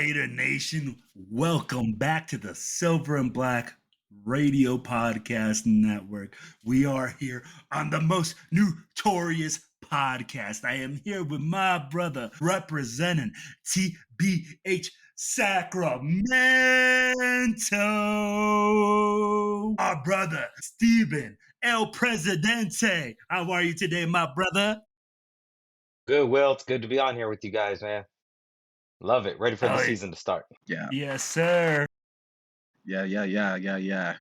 Raider Nation, welcome back to the Silver and Black Radio Podcast Network. We are here on the most notorious podcast. I am here with my brother representing TBH Sacramento. Our brother Steven El Presidente. How are you today, my brother? Good, Will. It's good to be on here with you guys, man. Love it. Ready for the Oh, season to start. Yeah, yes, sir. yeah.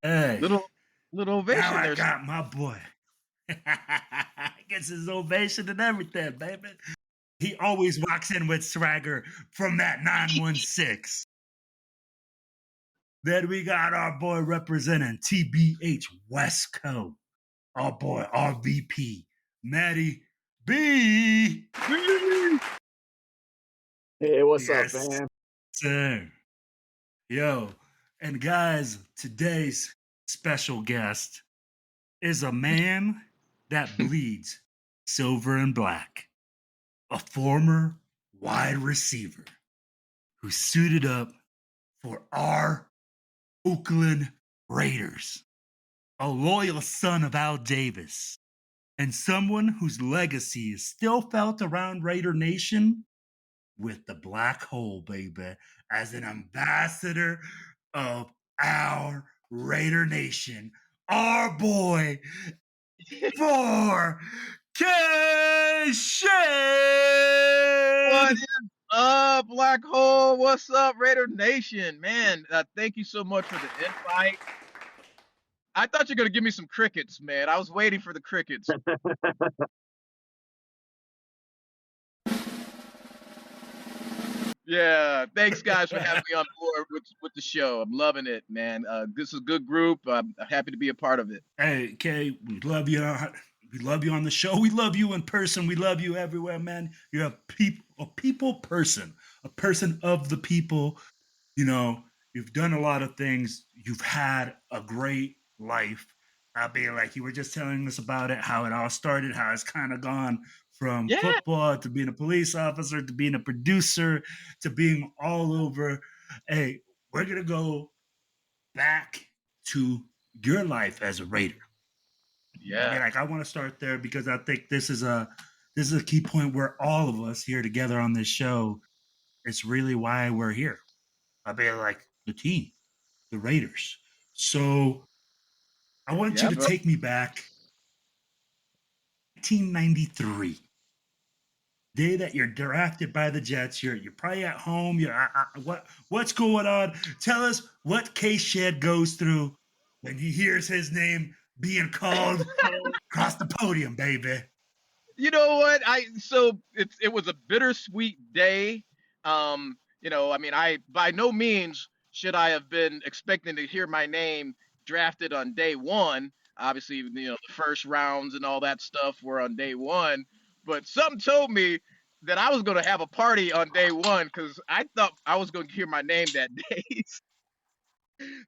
Hey. Little ovation Now I there. got my boy. Gets his ovation and everything, baby. He always walks in with swagger from that 916. Then we got our boy representing TBH West Coast. Our boy RVP, Matty B. Hey, what's Yes, up, man? sir. Yo, and guys, today's special guest is a man that bleeds silver and black, a former wide receiver who suited up for our Oakland Raiders, a loyal son of Al Davis, and someone whose legacy is still felt around Raider Nation with the black hole, baby, as an ambassador of our Raider Nation, our boy, for K-Shade. What is up, Black Hole? What's up, Raider Nation? Man, thank you so much for the invite. I thought you were going to give me some crickets, man. I was waiting for the crickets. Yeah, thanks, guys, for having me on board with the show. I'm loving it, man. This is a good group. I'm happy to be a part of it. Hey, Kay, we love you. We love you on the show. We love you in person. We love you everywhere, man. You're a people person, a person of the people. You know, you've done a lot of things. You've had a great life. I mean, like you were just telling us about it, how it all started, how it's kind of gone from football to being a police officer to being a producer to being all over. Hey, we're gonna go back to your life as a Raider. Yeah. I mean, like I want to start there because I think this is a key point where all of us here together on this show, it's really why we're here. I mean, like the team, the Raiders. So I want you to take me back 1993. Day that you're drafted by the Jets. You're probably at home. What's going on? Tell us what K-Shed goes through when he hears his name being called across the podium, baby. You know what? It was a bittersweet day. I by no means should I have been expecting to hear my name drafted on day one. Obviously, the first rounds and all that stuff were on day one. But something told me that I was going to have a party on day one because I thought I was going to hear my name that day.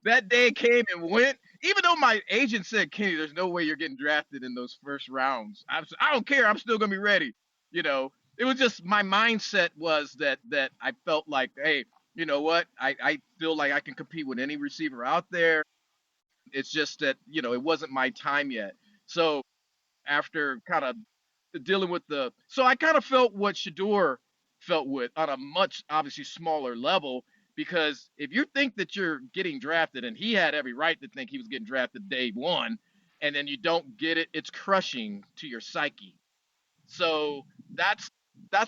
That day came and went. Even though my agent said, Kenny, there's no way you're getting drafted in those first rounds. I don't care. I'm still going to be ready. It was just my mindset was that I felt like, hey, you know what? I feel like I can compete with any receiver out there. It's just that, it wasn't my time yet. So after kind of dealing with so I kind of felt what Shador felt with on a much obviously smaller level, because if you think that you're getting drafted, and he had every right to think he was getting drafted day one, and then you don't get it, it's crushing to your psyche. So that's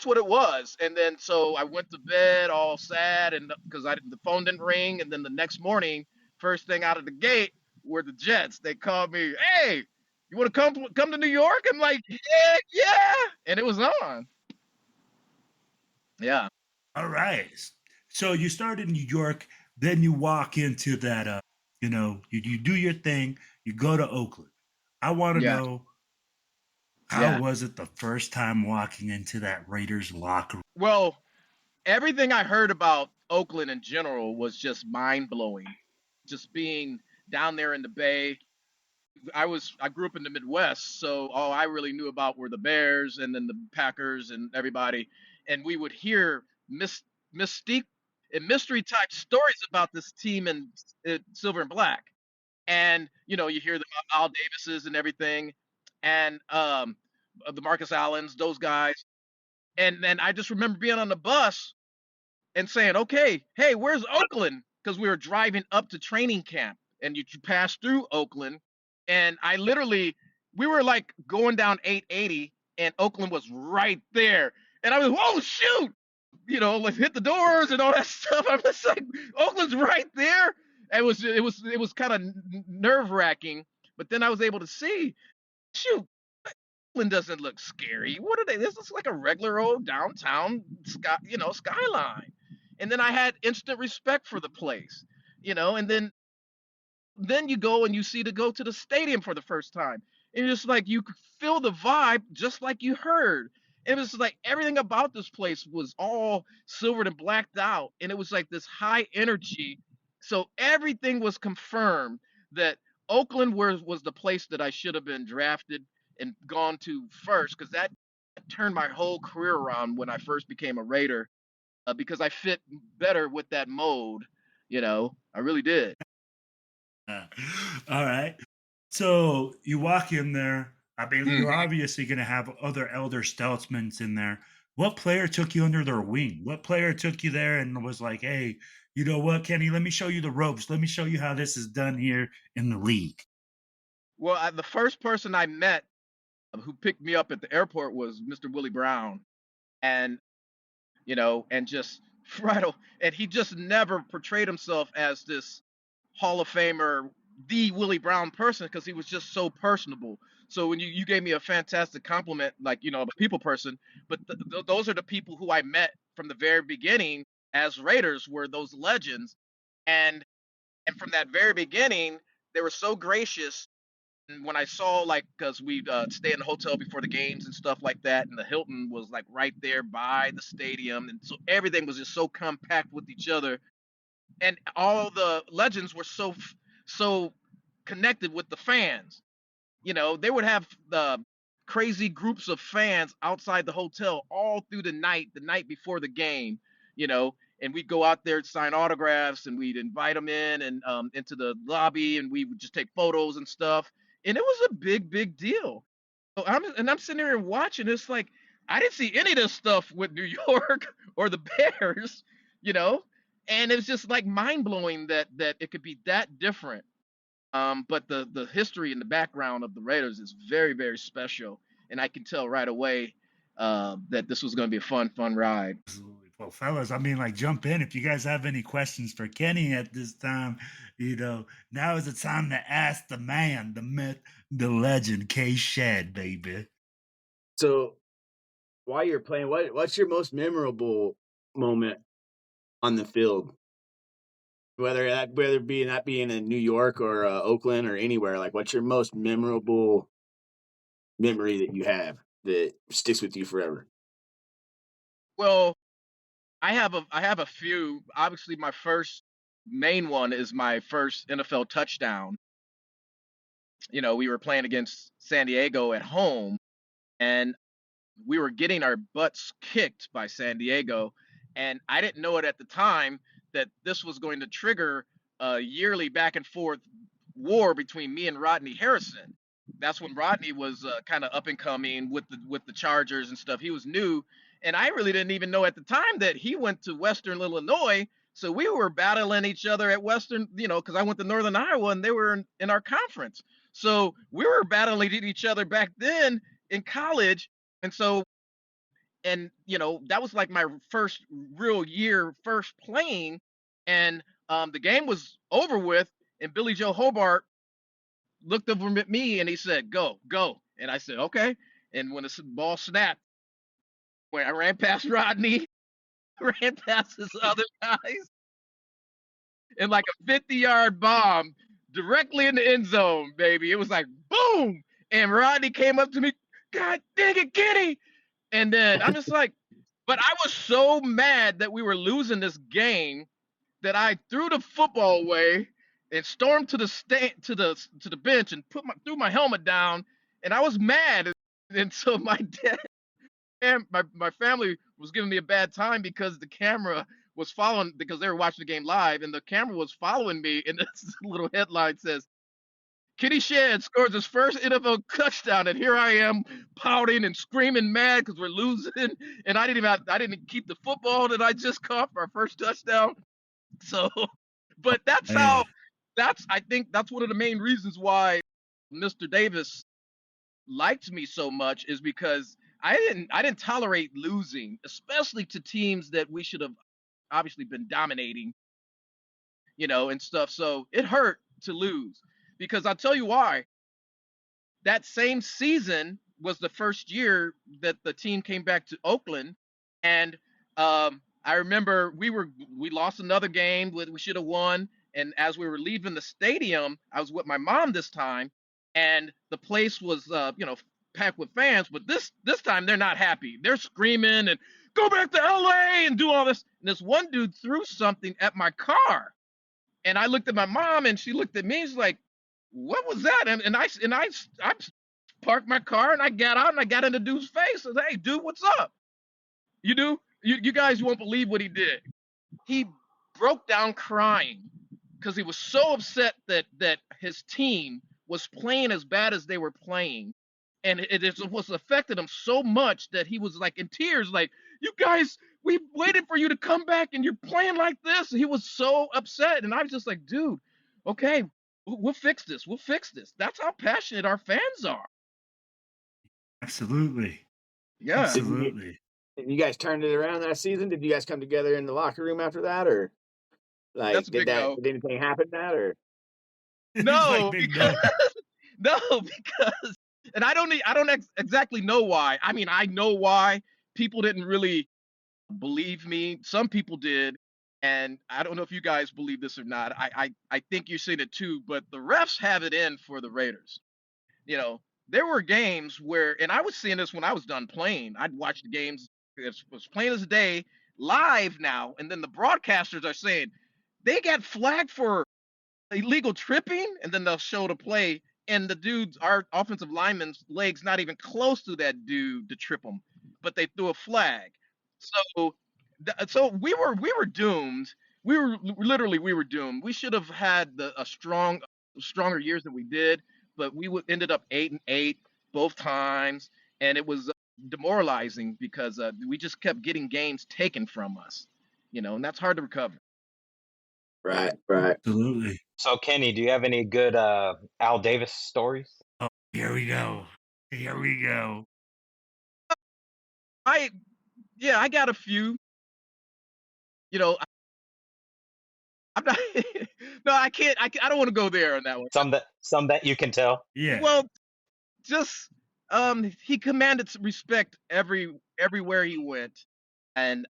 what it was. And then so I went to bed all sad, and because the phone didn't ring, and then the next morning, first thing out of the gate were the Jets. They called me, hey, you want to come to New York? I'm like, heck yeah. And it was on. Yeah. All right. So you start in New York, then you walk into that, you do your thing, you go to Oakland. I want to know, how was it the first time walking into that Raiders locker room? Well, everything I heard about Oakland in general was just mind-blowing. Just being down there in the Bay. I grew up in the Midwest, so all I really knew about were the Bears and then the Packers and everybody. And we would hear Mystique and mystery type stories about this team in silver and black. And you hear the Al Davises and everything, and the Marcus Allens, those guys. And then I just remember being on the bus and saying, "Okay, hey, where's Oakland?" Because we were driving up to training camp, and you pass through Oakland, and we were like going down 880, and Oakland was right there, and I was, "Whoa, shoot!" Like hit the doors and all that stuff. I'm just like, Oakland's right there. It was kind of nerve wracking, but then I was able to see, shoot, Oakland doesn't look scary. What are they? This looks like a regular old downtown skyline. And then I had instant respect for the place, and then you go and you see to go to the stadium for the first time. And it's just like you could feel the vibe just like you heard. It was like everything about this place was all silvered and blacked out. And it was like this high energy. So everything was confirmed that Oakland was the place that I should have been drafted and gone to first, because that turned my whole career around when I first became a Raider, because I fit better with that mode. I really did. All right. So you walk in there. I mean, you're Mhm. obviously going to have other elder statesmen in there. What player took you under their wing? What player took you there and was like, "Hey, you know what, Kenny? Let me show you the ropes. Let me show you how this is done here in the league." Well, the first person I met who picked me up at the airport was Mr. Willie Brown, and and just right, and he just never portrayed himself as this Hall of Famer, the Willie Brown person, because he was just so personable. So when you gave me a fantastic compliment, like I'm a people person, but those are the people who I met from the very beginning as Raiders, were those legends, and from that very beginning, they were so gracious. And when I saw, like, because we stay in the hotel before the games and stuff like that, and the Hilton was like right there by the stadium, and so everything was just so compact with each other, and all the legends were so connected with the fans. They would have the crazy groups of fans outside the hotel all through the night before the game, you know, and we'd go out there to sign autographs, and we'd invite them in and into the lobby, and we would just take photos and stuff. And it was a big deal. So I'm sitting there and watching. It's like I didn't see any of this stuff with New York or the Bears, you know, and it's just like mind blowing that it could be that different. But the history and the background of the Raiders is very special, and I can tell right away that this was going to be a fun ride. Absolutely. Well, fellas, I mean, like, jump in if you guys have any questions for Kenny at this time. Now is the time to ask the man, the myth, the legend, K Shed, baby. So while you're playing, what's your most memorable moment on the field? Whether it be that being in New York or Oakland or anywhere, like what's your most memorable memory that you have that sticks with you forever? Well, I have a few. Obviously, my first main one is my first NFL touchdown. We were playing against San Diego at home, and we were getting our butts kicked by San Diego, and I didn't know it at the time that this was going to trigger a yearly back and forth war between me and Rodney Harrison. That's when Rodney was kind of up and coming with the Chargers and stuff. He was new, and I really didn't even know at the time that he went to Western Illinois. So we were battling each other at Western, because I went to Northern Iowa and they were in our conference. So we were battling each other back then in college, and so and that was like my first real year first playing, and the game was over with, and Billy Joe Hobart looked over at me and he said, go, and I said, okay. And when the ball snapped, when I ran past Rodney, ran past his other guys, and like a 50-yard bomb directly in the end zone, baby. It was like boom, and Rodney came up to me, God dang it, Kenny. And then I'm just like, but I was so mad that we were losing this game that I threw the football away and stormed to the bench and threw my helmet down, and I was mad. And so my dad and my family was giving me a bad time because the camera was following because they were watching the game live, and the camera was following me, and this little headline says, Kenny Shedd scores his first NFL touchdown, and here I am pouting and screaming mad because we're losing, and I didn't keep the football that I just caught for our first touchdown. So, but Hey, I think that's one of the main reasons why Mr. Davis liked me so much is because I didn't tolerate losing, especially to teams that we should have obviously been dominating, and stuff. So it hurt to lose because I'll tell you why. That same season was the first year that the team came back to Oakland, and I remember we lost another game that we should have won. And as we were leaving the stadium, I was with my mom this time, and the place was packed with fans. But this time they're not happy. They're screaming and go back to LA and do all this. And this one dude threw something at my car, and I looked at my mom, and she looked at me. She's like, "What was that?" I parked my car, and I got out, and I got in the dude's face. I said, "Hey, dude, what's up? You guys won't believe what he did. He broke down crying because he was so upset that his team was playing as bad as they were playing, and it was affected him so much that he was like in tears, like, you guys, we waited for you to come back, and you're playing like this." He was so upset, and I was just like, dude, okay, we'll fix this. We'll fix this. That's how passionate our fans are. absolutely. Yeah, Did you Absolutely. did you guys turn it around that season? Did you guys come together in the locker room after that, or that's like a big no. did anything happen that, or He's like No, big because no. no, because and I don't exactly know why. I mean, I know why people didn't really believe me. Some people did, and I don't know if you guys believe this or not. I think you've seen it too, but the refs have it in for the Raiders. You know, there were games where, and I was seeing this when I was done playing. I'd watch the games as was plain as day live now, and then the broadcasters are saying they got flagged for illegal tripping, and then they'll show the play, and the dude's our offensive lineman's legs not even close to that dude to trip him, but they threw a flag. So, so we were doomed. We were doomed. We should have had a stronger years than we did, but ended up 8-8 both times, and it was demoralizing because we just kept getting games taken from us, and that's hard to recover. right, right? Absolutely. So, Kenny, do you have any good Al Davis stories? Oh, here we go. Here we go. I Yeah, I got a few. You know, I'm not. No, I don't want to go there on that one. Some that you can tell. Yeah. Well, just he commanded respect everywhere he went, and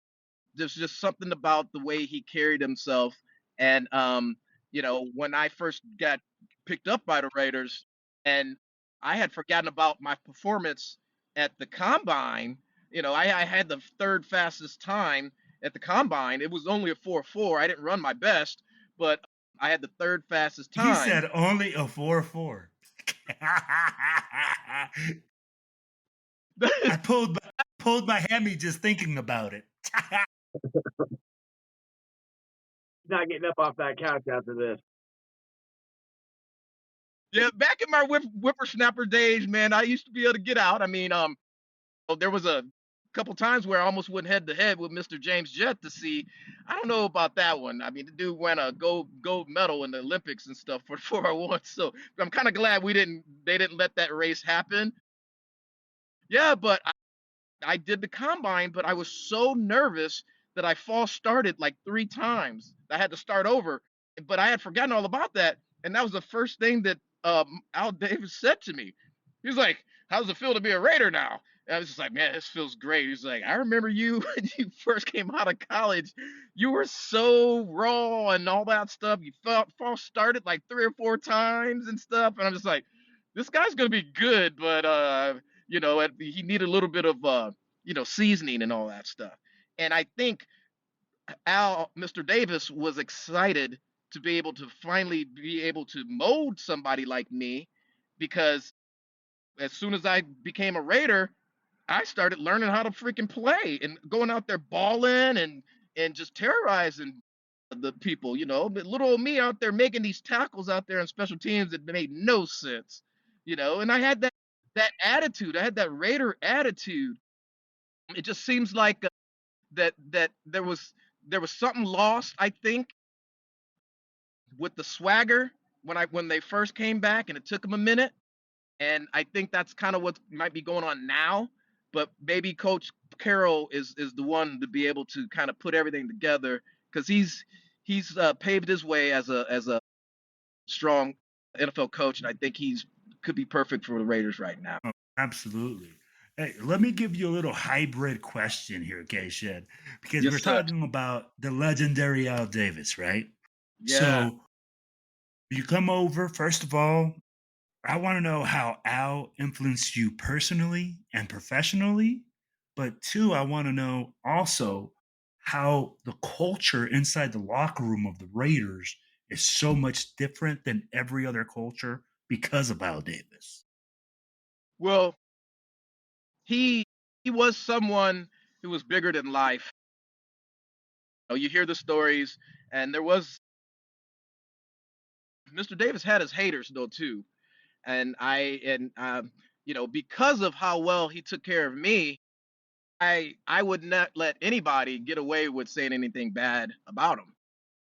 there's just something about the way he carried himself. And when I first got picked up by the Raiders, and I had forgotten about my performance at the combine. I had the third fastest time at the combine. It was only a 4.4. I didn't run my best, but I had the third fastest He time. said only a 4-4. I pulled my hammy just thinking about it. Not getting up off that couch after this. Yeah, back in my whippersnapper days, man, I used to be able to get out. I mean, there was a couple times where I almost went head to head with Mr. James Jett to see. I don't know about that one. I mean, the dude won a gold medal in the Olympics and stuff for 401. So I'm kind of glad they didn't let that race happen. Yeah, but I did the combine, but I was so nervous that I false started like 3 times. I had to start over, but I had forgotten all about that, and that was the first thing that Al Davis said to me. He was like, "How's it feel to be a Raider now?" And I was just like, "Man, this feels great." He's like, "I remember you when you first came out of college. You were so raw and all that stuff. You felt false started like 3 or 4 times and stuff." And I'm just like, "This guy's gonna be good, but he needed a little bit of seasoning and all that stuff." And I think Mr. Davis was excited to be able to finally be able to mold somebody like me, because as soon as I became a Raider, I started learning how to freaking play and going out there balling and and just terrorizing the people. But little old me out there making these tackles out there on special teams that made no sense. And I had that attitude. I had that Raider attitude. It just seems like that there was something lost, I think, with the swagger when they first came back, and it took them a minute. And I think that's kind of what might be going on now. But maybe Coach Carroll is the one to be able to kind of put everything together, because he's paved his way as a strong NFL coach, and I think he's could be perfect for the Raiders right now. Oh, absolutely. Hey, let me give you a little hybrid question here, K-Shed, because Yes, we're sir. talking about the legendary Al Davis, right? Yeah. So you come over, first of all, I want to know how Al influenced you personally and professionally. But two, I want to know also how the culture inside the locker room of the Raiders is so much different than every other culture because of Al Davis. Well, he he was someone who was bigger than life. You hear the stories, and there was Mr. Davis had his haters though too, and because of how well he took care of me, I would not let anybody get away with saying anything bad about him.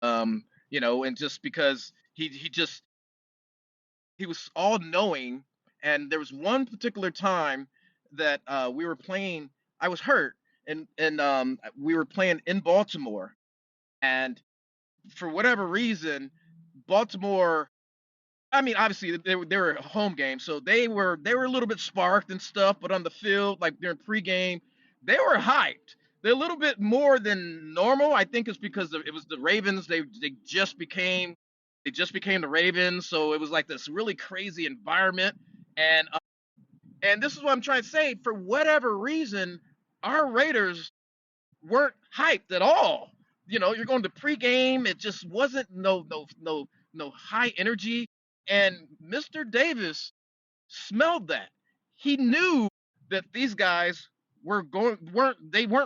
And just because he was all knowing. And there was one particular time that we were playing. I was hurt, and we were playing in Baltimore, and for whatever reason, Baltimore. I mean, obviously they were a home game, so they were a little bit sparked and stuff. But on the field, like during pregame, they were hyped. They're a little bit more than normal. I think it's because it was the Ravens. They just became the Ravens, so it was like this really crazy environment. And this is what I'm trying to say. For whatever reason, our Raiders weren't hyped at all. You're going to pregame. It just wasn't no high energy. And Mr. Davis smelled that. He knew that these guys weren't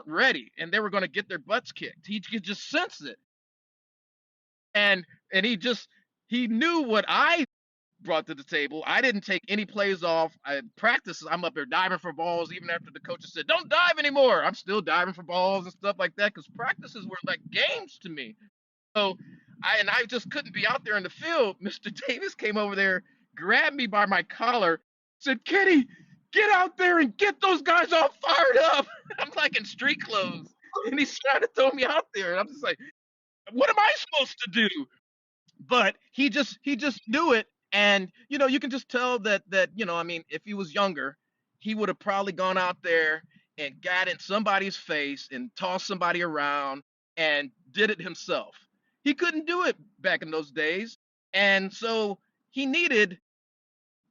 ready, and they were going to get their butts kicked. He could just sense it. And he knew what I brought to the table. I didn't take any plays off. I practice. I'm up there diving for balls, even after the coaches said, "Don't dive anymore." I'm still diving for balls and stuff like that, because practices were like games to me. So I just couldn't be out there in the field. Mr. Davis came over there, grabbed me by my collar, said, "Kenny, get out there and get those guys all fired up." I'm like in street clothes, and he's trying to throw me out there, and I'm just like, "What am I supposed to do?" But he just knew it. And you can just tell that I mean, if he was younger, he would have probably gone out there and got in somebody's face and tossed somebody around and did it himself. He couldn't do it back in those days. And so he needed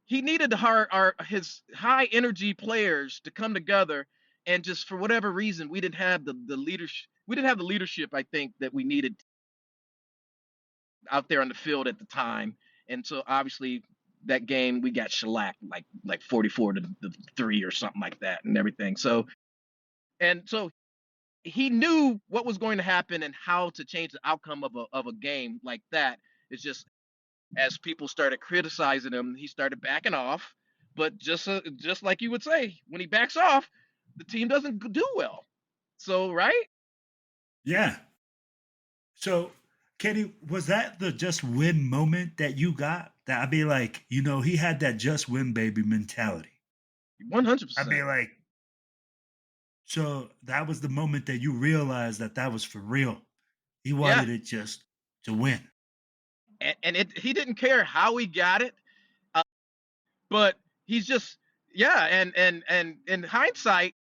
his high energy players to come together. And just for whatever reason, we didn't have the leadership. We didn't have the leadership, I think, that we needed out there on the field at the time. And so obviously that game we got shellacked like 44 to 3 or something like that and everything. So he knew what was going to happen and how to change the outcome of a game like that. It's just, as people started criticizing him, he started backing off. But just like you would say, when he backs off, the team doesn't do well. So, right? Yeah. So, Kenny, was that the just win moment that you got? That I'd be like, he had that just win baby mentality. I'd be 100%. like, so that was the moment that you realized that was for real. He Yeah. wanted it just to win. And he didn't care how he got it. Uh, but he's just, yeah. And in hindsight,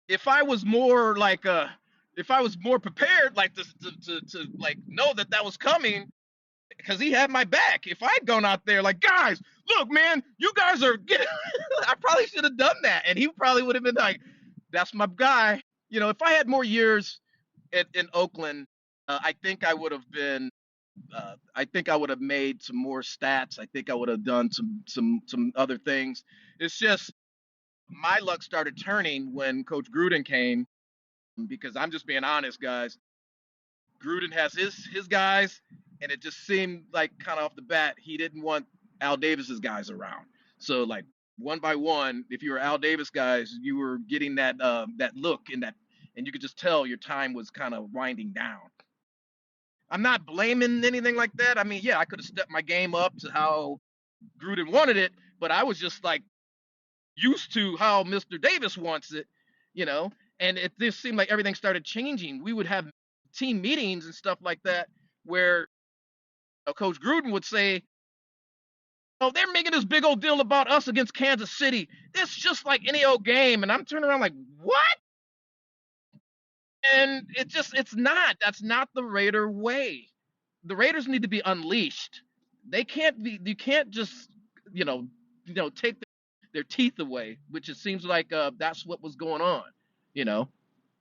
if I was more like if I was more prepared, like to like know that was coming, because he had my back. If I'd gone out there like, "Guys, look, man, you guys are getting," I probably should have done that, and he probably would have been like, "That's my guy." If I had more years in Oakland, I think I would have been. I think I would have made some more stats. I think I would have done some other things. It's just my luck started turning when Coach Gruden came, because I'm just being honest, guys. Gruden has his guys, and it just seemed like kind of off the bat he didn't want Al Davis's guys around. So like one by one, if you were Al Davis guys, you were getting that look and you could just tell your time was kind of winding down. I'm not blaming anything like that. I mean, yeah, I could have stepped my game up to how Gruden wanted it, but I was just like used to how Mr. Davis wants it, you know. And it just seemed like everything started changing. We would have team meetings and stuff like that where Coach Gruden would say, "Oh, they're making this big old deal about us against Kansas City. It's just like any old game." And I'm turning around like, "What?" And it's not. That's not the Raider way. The Raiders need to be unleashed. They can't be. You can't just you know take their teeth away, which it seems like that's what was going on. You know,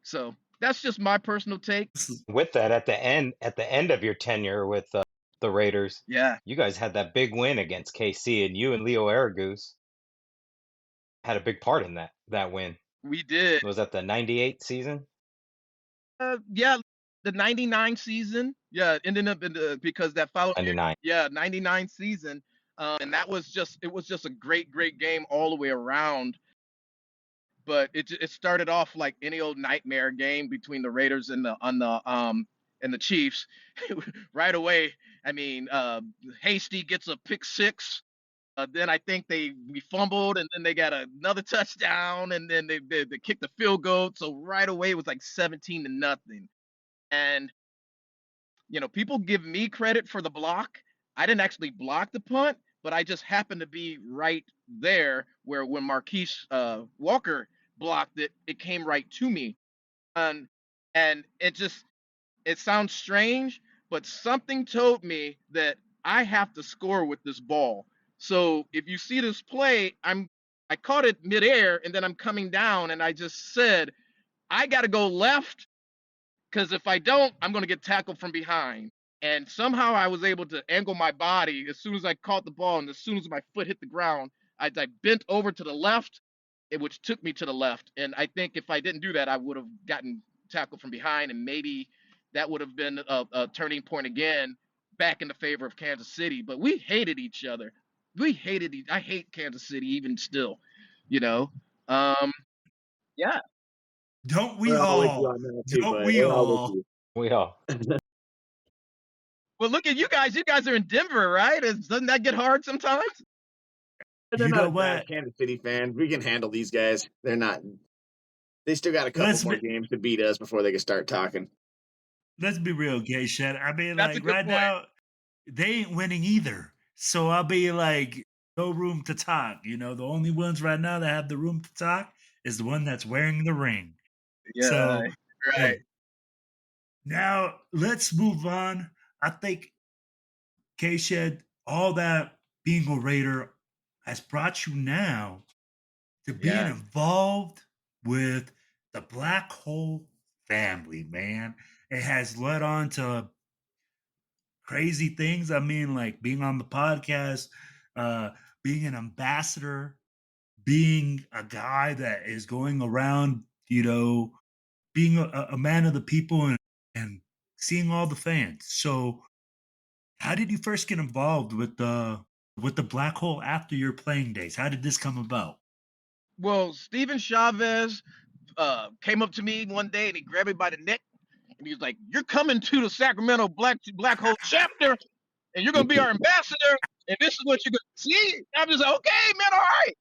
so that's just my personal take. With that, at the end of your tenure with the Raiders, Yeah, you guys had that big win against KC, and you and Leo Aragoose had a big part in that win. we did. Was that the '98 season? Yeah, the '99 season. Yeah, it ended up in because that followed. '99. Yeah, '99 season. And that was just a great game all the way around. But it started off like any old nightmare game between the Raiders and the Chiefs. Right away, I mean, Hasty gets a pick six. Then I think we fumbled, and then they got another touchdown, and then they kicked the field goal. So right away it was like 17-0. And people give me credit for the block. I didn't actually block the punt, but I just happened to be right there where when Marquise Walker blocked it, it came right to me. And it sounds strange, but something told me that I have to score with this ball. So if you see this play, I caught it midair and then I'm coming down and I just said, I got to go left because if I don't, I'm going to get tackled from behind. And somehow I was able to angle my body as soon as I caught the ball and as soon as my foot hit the ground, I bent over to the left, which took me to the left. And I think if I didn't do that, I would have gotten tackled from behind, and maybe that would have been a turning point again back in the favor of Kansas City. But we hated each other. I hate Kansas City even still, you know. Yeah. Don't we We're all with you all? on that too, Don't bud. we We're all with all? you. We all. Well, look at you guys. You guys are in Denver, right? Doesn't that get hard sometimes? They're You not know as bad as what? Kansas City fans. We can handle these guys. They're not. They still got a couple Let's more be, games to beat us before they can start talking. let's be real, Gay Shed. I mean, That's a like good right point. now, they ain't winning either. So I'll be like, no room to talk. The only ones right now that have the room to talk is the one that's wearing the ring. Yeah, So, right. hey, now let's move on. I think K-Shed, all that being a Raider has brought you now to being Yeah. involved with the Black Hole family, man. It has led on to crazy things. I mean, like being on the podcast, being an ambassador, being a guy that is going around, being a man of the people and seeing all the fans. So, how did you first get involved with the Black Hole after your playing days? How did this come about? Well, Steven Chavez came up to me one day and he grabbed me by the neck and he was like, "You're coming to the Sacramento Black Hole chapter, and you're gonna be our ambassador, and this is what you're gonna see." I'm just like, "Okay, man, all right."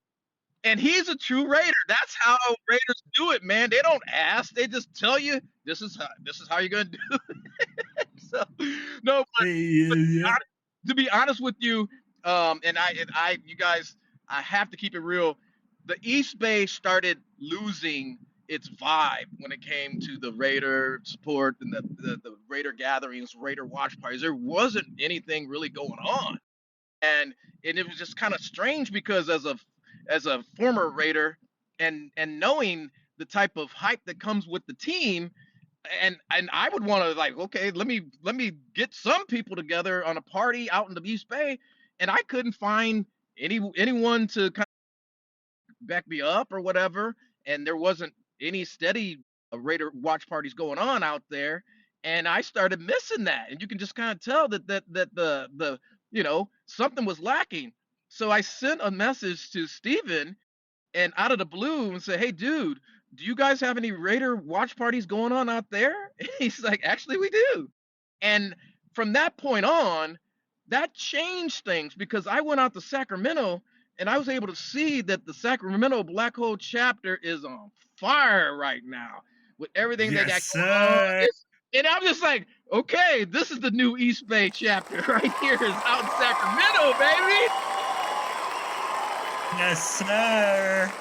And he's a true Raider. That's how Raiders do it, man. They don't ask; they just tell you this is how you're gonna do it. So, no, but Yeah. to be honest with you, you guys, I have to keep it real. The East Bay started losing its vibe when it came to the Raider support and the Raider gatherings, Raider watch parties. There wasn't anything really going on, and it was just kind of strange because as a former Raider and knowing the type of hype that comes with the team, and I would want to like, okay, let me get some people together on a party out in the East Bay, and I couldn't find anyone to kind of back me up or whatever, and there wasn't any steady Raider watch parties going on out there, and I started missing that. And you can just kind of tell that the something was lacking. So I sent a message to Steven and out of the blue and said, "Hey, dude, do you guys have any Raider watch parties going on out there?" He's like, "Actually, we do." And from that point on, that changed things because I went out to Sacramento and I was able to see that the Sacramento Black Hole chapter is on fire right now with everything they Yes, got going on. sir. And I'm just like, okay, this is the new East Bay chapter right here is out in Sacramento, baby. Yes, sir.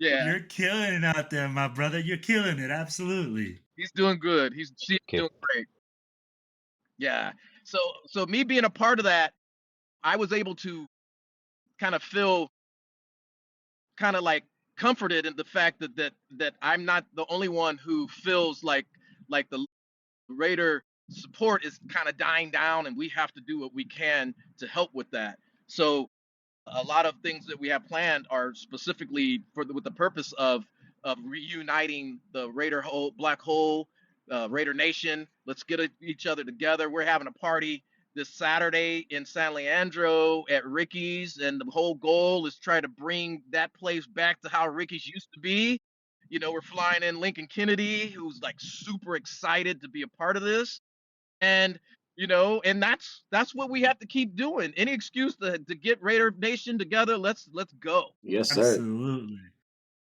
Yeah, You're killing it out there, my brother. You're killing it. Absolutely. he's doing good. She's doing great. Yeah. So me being a part of that, I was able to kind of feel kind of like comforted in the fact that I'm not the only one who feels like the Raider support is kind of dying down and we have to do what we can to help with that. So a lot of things that we have planned are specifically with the purpose of reuniting the Raider hole, Black Hole, Raider Nation. Let's get each other together. We're having a party this Saturday in San Leandro at Ricky's, and the whole goal is try to bring that place back to how Ricky's used to be. We're flying in Lincoln Kennedy, who's like super excited to be a part of this, and and that's what we have to keep doing. Any excuse to get Raider Nation together, let's go. Yes, sir. Absolutely.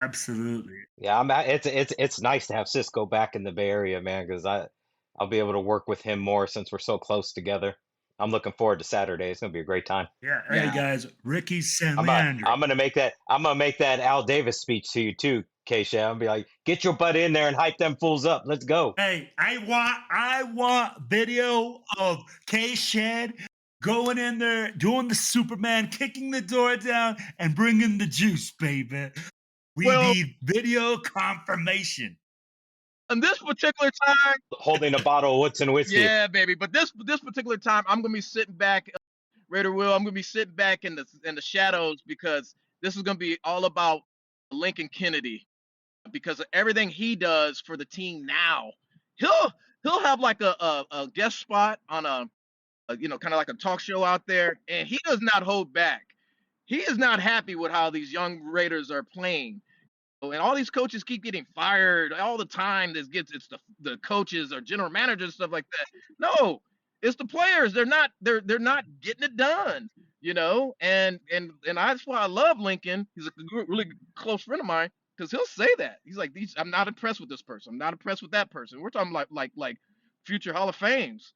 Absolutely. Yeah, it's nice to have Cisco back in the Bay Area, man, because I'll be able to work with him more since we're so close together. I'm looking forward to Saturday. It's gonna be a great time. Yeah. Hey Yeah. guys, Ricky San I'm Leandro. gonna make that Al Davis speech to you too, Keisha. I'll be like, get your butt in there and hype them fools up. Let's go. Hey, I want video of K Shed going in there, doing the Superman, kicking the door down, and bringing the juice, baby. We Well, need video confirmation. on this particular time, Holding a bottle of Woodson whiskey. yeah, baby. But this particular time, I'm gonna be sitting back, Raider Will. I'm gonna be sitting back in the shadows because this is gonna be all about Lincoln Kennedy because of everything he does for the team now. He'll have like a guest spot on kind of like a talk show out there, and he does not hold back. He is not happy with how these young Raiders are playing. And all these coaches keep getting fired all the time. It's the coaches or general managers stuff like that. No, it's the players. They're not getting it done. And that's why I love Lincoln. He's a really close friend of mine because he'll say that. He's like, I'm not impressed with this person. I'm not impressed with that person. We're talking like future Hall of Fames,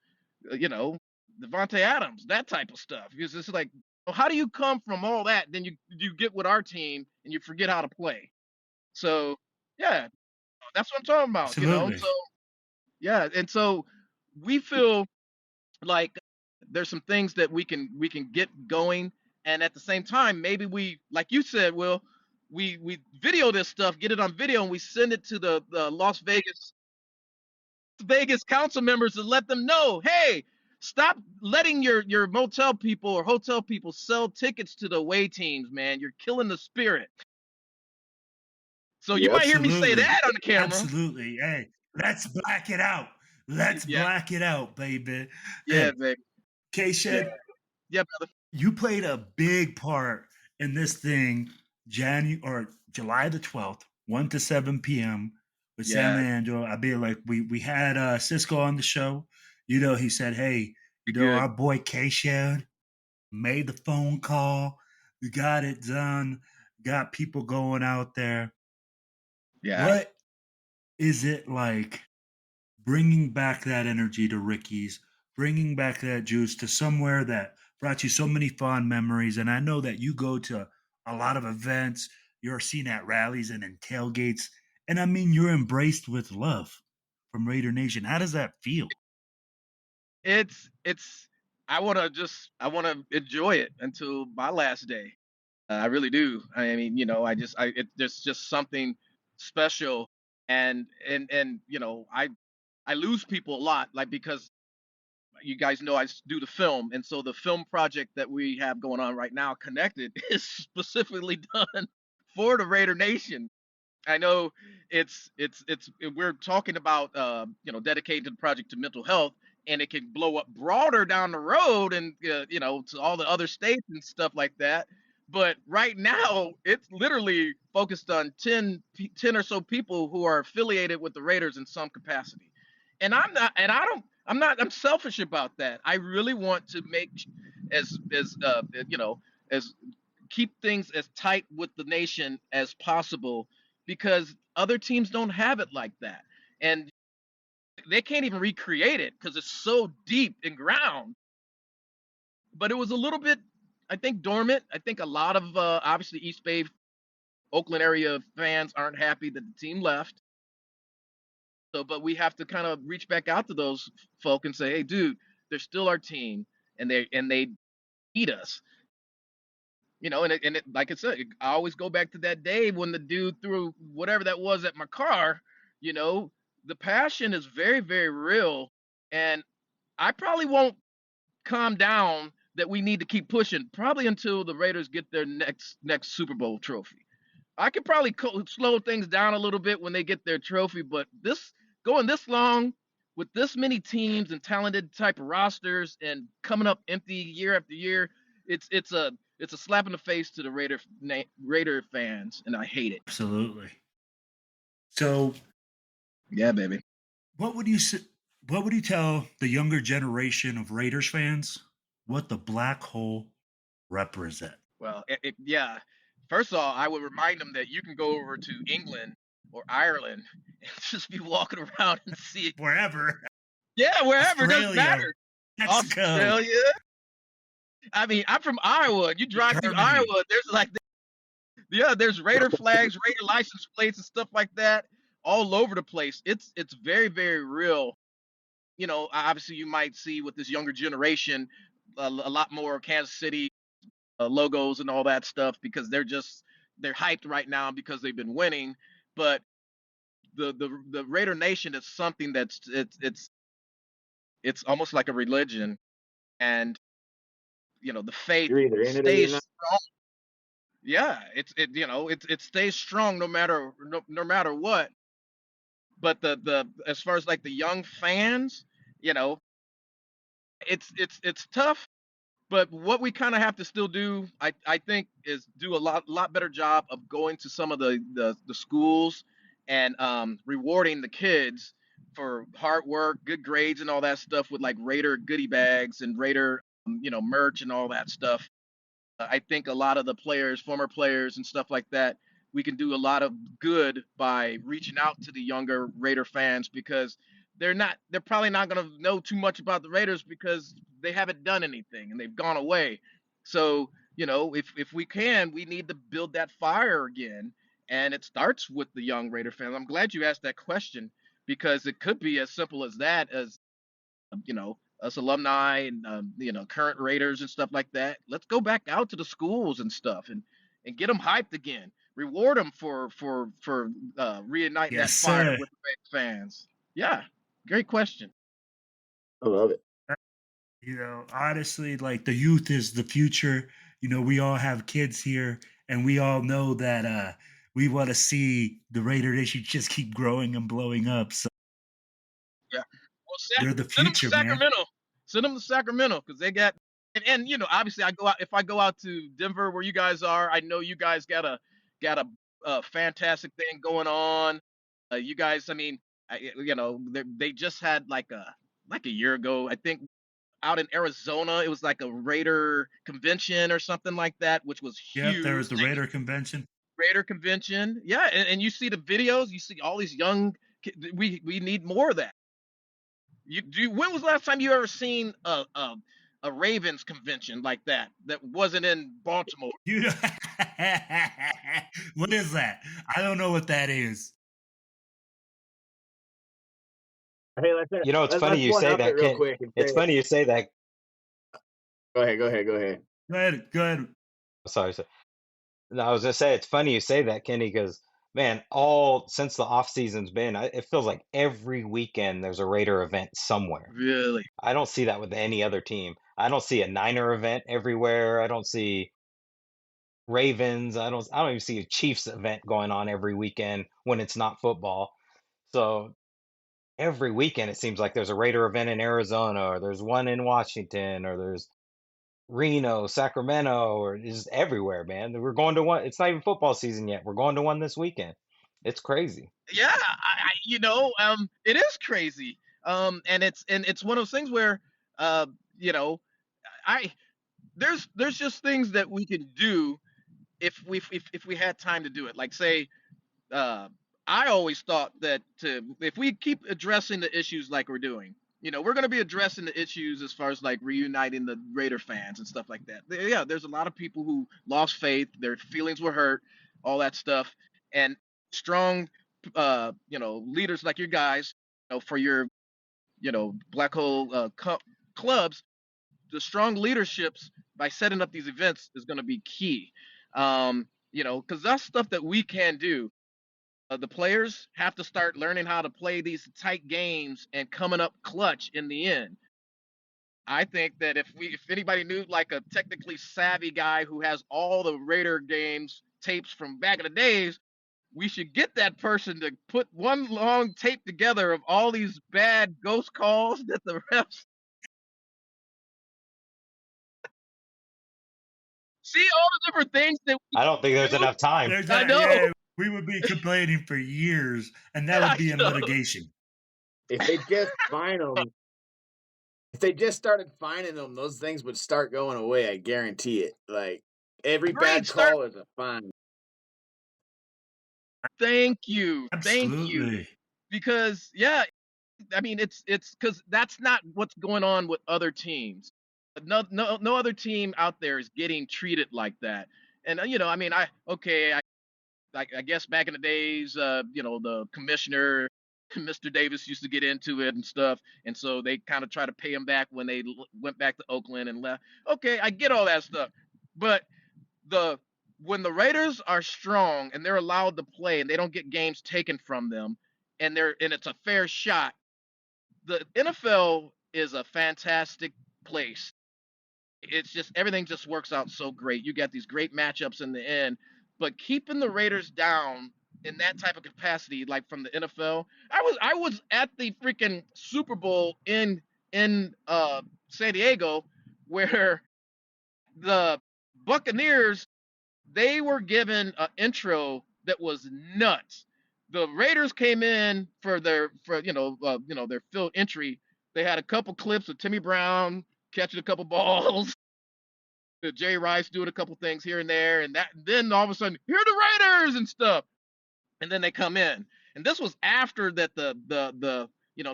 Devontae Adams, that type of stuff. It's just like, well, how do you come from all that? Then you get with our team and you forget how to play. So yeah, that's what I'm talking about. Absolutely. So yeah, and so we feel like there's some things that we can get going, and at the same time, maybe we, like you said, Will, we video this stuff, get it on video, and we send it to the Las Vegas council members and let them know, hey, stop letting your motel people or hotel people sell tickets to the away teams, man. You're killing the spirit. So you might hear me say that on the camera. Absolutely. Hey, let's black it out. Let's black it out, baby. Yeah, Hey, baby. K-Shed, Yeah, brother. you played a big part in this thing, July the 12th, 1 to 7 p.m. with San Leandro. I be like, we had Cisco on the show. He said, hey, our boy K-Shed made the phone call. We got it done. Got people going out there. Yeah. What is it like bringing back that energy to Ricky's, bringing back that juice to somewhere that brought you so many fond memories? And I know that you go to a lot of events, you're seen at rallies and in tailgates, and I mean, you're embraced with love from Raider Nation. How does that feel? It's I want to enjoy it until my last day. I really do. I mean, there's just something special, and I lose people a lot, like, because you guys know I do the film, and so the film project that we have going on right now, Connected, is specifically done for the Raider Nation. I know we're talking about dedicating the project to mental health, and it can blow up broader down the road, and to all the other states and stuff like that. But right now, it's literally focused on 10 or so people who are affiliated with the Raiders in some capacity. And I'm not, and I don't, I'm not, I'm selfish about that. I really want to make as keep things as tight with the nation as possible, because other teams don't have it like that, and they can't even recreate it because it's so deep in ground. But it was a little bit, I think, dormant. I think a lot of obviously East Bay, Oakland area fans aren't happy that the team left. So, but we have to kind of reach back out to those folk and say, hey, dude, they're still our team, and they need us. Like I said, I always go back to that day when the dude threw whatever that was at my car. You know, the passion is very, very real, and I probably won't calm down that we need to keep pushing probably until the Raiders get their next Super Bowl trophy. I could probably slow things down a little bit when they get their trophy, but this going this long with this many teams and talented type of rosters and coming up empty year after year, it's a slap in the face to the Raider fans, and I hate it. Absolutely. So, Yeah, baby. what would you say, what would you tell the younger generation of Raiders fans what the black hole represent? Well, yeah. First of all, I would remind them that you can go over to England or Ireland and just be walking around and see it. Wherever. Yeah, wherever, it doesn't Australia, matter. Mexico. Australia. I mean, I'm from Iowa. You drive through Germany. Iowa, there's Raider flags, Raider license plates, and stuff like that all over the place. It's very, very real. Obviously, you might see with this younger generation a lot more Kansas City logos and all that stuff because they're hyped right now because they've been winning. But the Raider Nation is something it's almost like a religion, and the faith You're either in it or you're stays not. strong. Yeah, it stays strong no matter what. But the as far as like the young fans, you know, it's tough. But what we kind of have to still do, I think, is do a lot better job of going to some of the schools and rewarding the kids for hard work, good grades, and all that stuff with like Raider goodie bags and Raider merch and all that stuff. I think a lot of the players, former players, and stuff like that, we can do a lot of good by reaching out to the younger Raider fans because they're probably not going to know too much about the Raiders because they haven't done anything and they've gone away. So, if we can, we need to build that fire again. And it starts with the young Raider fans. I'm glad you asked that question because it could be as simple as that, as us alumni and current Raiders and stuff like that. Let's go back out to the schools and stuff and get them hyped again. Reward them for reigniting that Yes, fire sir. with the fans. Yeah, great question. I love it. Honestly, like the youth is the future. We all have kids here, and we all know that we want to see the Raider Nation just keep growing and blowing up. So Yeah, well, they're the send them to future, man. Sacramento. Send them to Sacramento because they got and obviously I go out if I go out to Denver where you guys are. I know you guys got a fantastic thing going on. You guys, I mean, they just had like a year ago, I think, out in Arizona. It was like a Raider convention or something like that, which was Yep, there huge. was the Raider convention. Raider convention, yeah, and you see the videos, you see all these young. We need more of that. When was the last time you ever seen a Ravens convention like that wasn't in Baltimore? You know, what is that? I don't know what that is. Hey, It's funny let's you one say up it that, real Ken. quick and It's say, funny you say that. go ahead, go ahead, go ahead. Go ahead, go ahead. Sorry. No, I was gonna say it's funny you say that, Kenny, because man, all since the off season's been, it feels like every weekend there's a Raider event somewhere. Really? I don't see that with any other team. I don't see a Niner event everywhere. I don't see Ravens. I don't even see a Chiefs event going on every weekend when it's not football. So every weekend it seems like there's a Raider event in Arizona, or there's one in Washington, or there's Reno, Sacramento, or just everywhere, man. We're going to one. It's not even football season yet. We're going to one this weekend. It's crazy. Yeah, it is crazy. And it's one of those things where, uh, you know, I there's just things that we can do if we had time to do it. Like say, uh, I always thought that if we keep addressing the issues like we're doing, we're going to be addressing the issues as far as like reuniting the Raider fans and stuff like that. Yeah, there's a lot of people who lost faith, their feelings were hurt, all that stuff, and strong, leaders like you guys, for your, black hole clubs, the strong leaderships by setting up these events is going to be key. Because that's stuff that we can do. The players have to start learning how to play these tight games and coming up clutch in the end. I think that if anybody knew like a technically savvy guy who has all the Raider games tapes from back in the days, we should get that person to put one long tape together of all these bad ghost calls that the refs see, all the different things that we I don't think there's do. enough time. I know. Yeah, we would be complaining for years, and that would be in litigation. If they just fine them, if they just started fining them, those things would start going away. I guarantee it. Like every bad call is a fine. Thank you. Absolutely. Because yeah, I mean it's because that's not what's going on with other teams. No other team out there is getting treated like that. And I mean, I guess back in the days, the commissioner, Mr. Davis, used to get into it and stuff, and so they kind of try to pay him back when they went back to Oakland and left. Okay, I get all that stuff, but the when the Raiders are strong and they're allowed to play and they don't get games taken from them, and it's a fair shot, the NFL is a fantastic place. It's just everything just works out so great. You got these great matchups in the end, but keeping the Raiders down in that type of capacity, like from the NFL, I was at the freaking Super Bowl in San Diego, where the Buccaneers, they were given an intro that was nuts. The Raiders came in for their field entry. They had a couple clips of Timmy Brown catching a couple balls, Jerry Rice doing a couple things here and there, and then all of a sudden, here are the Raiders and stuff. And then they come in, and this was after that the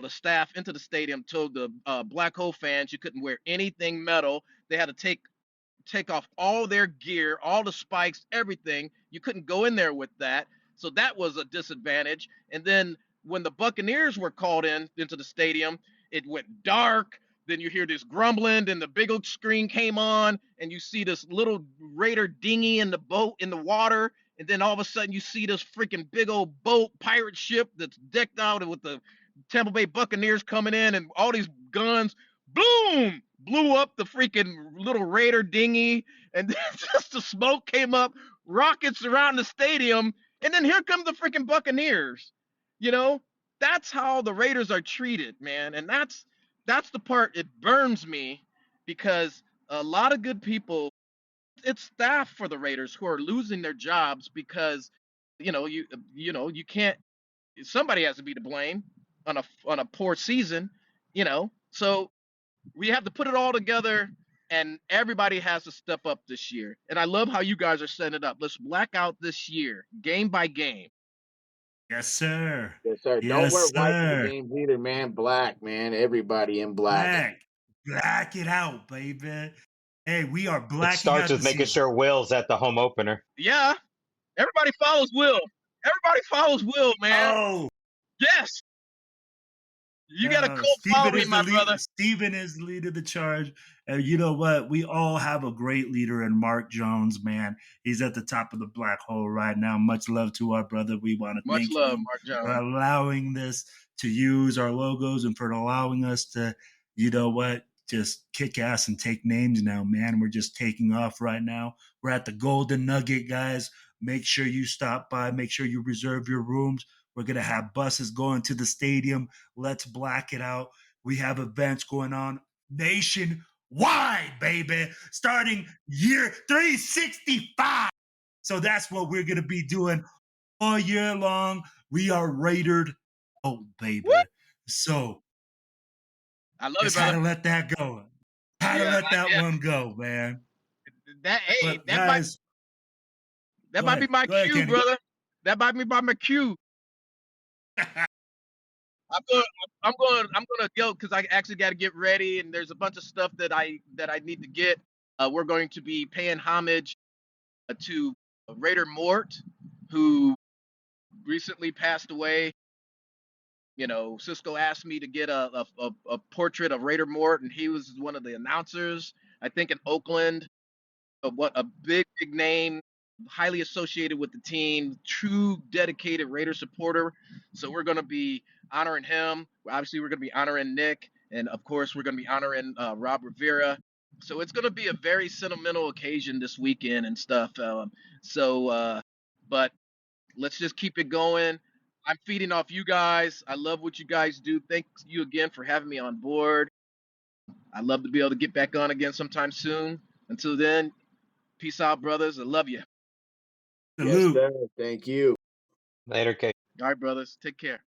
staff into the stadium told the Black Hole fans you couldn't wear anything metal. They had to take off all their gear, all the spikes, everything. You couldn't go in there with that. So that was a disadvantage. And then when the Buccaneers were called into the stadium, it went dark. Then you hear this grumbling, then the big old screen came on, and you see this little Raider dinghy in the boat in the water. And then all of a sudden you see this freaking big old boat pirate ship that's decked out with the Tampa Bay Buccaneers coming in and all these guns. Boom! Blew up the freaking little Raider dinghy, and then just the smoke came up, rockets around the stadium, and then here come the freaking Buccaneers. That's how the Raiders are treated, man, and that's the part it burns me, because a lot of good people, it's staff for the Raiders who are losing their jobs because you can't, somebody has to be to blame on a poor season, so we have to put it all together, and everybody has to step up this year. And I love how you guys are setting it up. Let's black out this year, game by game. Yes, sir. Yes, sir. Don't wear white in the games either, man. Black, man. Everybody in black. Black it out, baby. Hey, we are blacking It starts out with the making season. sure Will's at the home opener. Yeah. Everybody follows Will. Everybody follows Will, man. Oh. Yes. You got to follow me, my brother. Steven is the leader of the charge. And you know what? We all have a great leader in Mark Jones, man. He's at the top of the black hole right now. Much love to our brother. We want to thank him Mark Jones, for allowing this to use our logos and for allowing us to, just kick ass and take names now, man. We're just taking off right now. We're at the Golden Nugget, guys. Make sure you stop by. Make sure you reserve your rooms. We're going to have buses going to the stadium. Let's black it out. We have events going on nationwide, baby, starting year 365. So that's what we're going to be doing all year long. We are Raidered. Oh, baby. What? So I love just it, had brother. to let that go. Had to Yeah, let that yeah. one go, man. Hey, But guys, that go might be ahead. my Go ahead, cue, Kenny. brother. That might be my cue. I'm gonna go because I actually got to get ready, and there's a bunch of stuff that I need to get. We're going to be paying homage to Raider Mort, who recently passed away. You know, Cisco asked me to get a portrait of Raider Mort, and he was one of the announcers, I think, in Oakland. What a big name, highly associated with the team, true dedicated Raider supporter. So we're going to be honoring him. Obviously, we're going to be honoring Nick, and of course, we're going to be honoring Rob Rivera. So it's going to be a very sentimental occasion this weekend and stuff. But let's just keep it going. I'm feeding off you guys. I love what you guys do. Thank you again for having me on board. I'd love to be able to get back on again sometime soon. Until then, peace out, brothers. I love you. Yes, Salute. sir. Thank you. Later, Kate. All right, brothers. Take care.